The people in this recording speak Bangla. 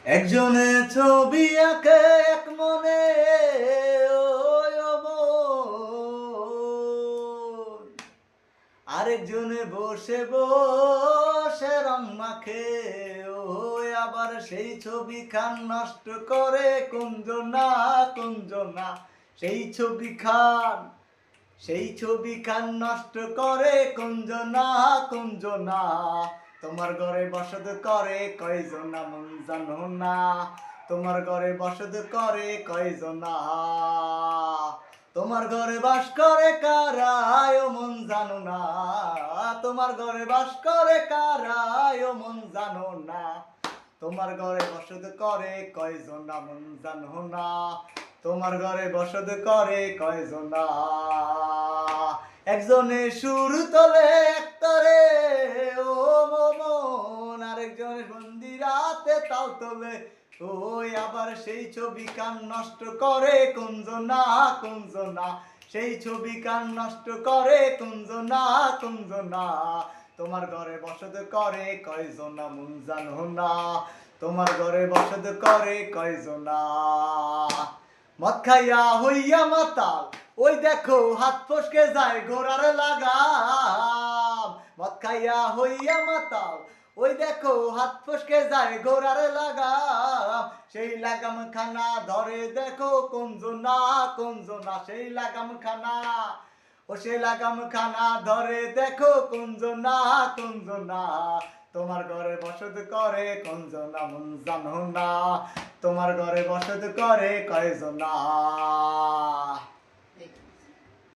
একজনে ছবি আঁকে এক মনে, ওই মন। আরেকজনে বসে বসে রং মাখে, ওই আবার সেই ছবি খান নষ্ট করে কুঞ্জনা কুঞ্জনা। সেই ছবি খান নষ্ট করে কুঞ্জনা কুঞ্জনা। তোমার ঘরে বসত করে কয়জনা মন জানো না, তোমার ঘরে বসত করে কয়জনা। তোমার ঘরে বাস করে কারা ও মন জানো না, তোমার ঘরে বাস করে কারা ও মন জানো না। তোমার ঘরে বসত করে কয়জনা মন জানো না, তোমার ঘরে বসত করে কয়জনা। একজনে সুর তোলে একতরে ও মন, আরেকজনে সন্ধি রাতে তাল তোলে, ওই আবার সেই ছবি কান নষ্ট করে কুঞ্জনা কুঞ্জনা। সেই ছবি কান নষ্ট করে কুঞ্জনা কুঞ্জনা। তোমার ঘরে বসত করে কয়জনা মন জানো না, তোমার ঘরে বসত করে কয়জনা। মদ খাইয়া হইয়া মাতাল, ওই দেখো হাত ফসকে যায় ঘোড়ার লাগাম। মদ খাইয়া হইয়া মাতাল, ওই দেখো হাত ফসকে যায় ঘোড়ার লাগাম। সেই লাগাম খানা ধরে দেখো কুঞ্জনা কুঞ্জনা। সেই লাগাম খানা, ও সেই লাগাম খানা ধরে দেখো কুঞ্জনা কুঞ্জনা। তোমার ঘরে বসত করে কুঞ্জনা মন জানো না, তোমার ঘরে বসত করে কয়জনা।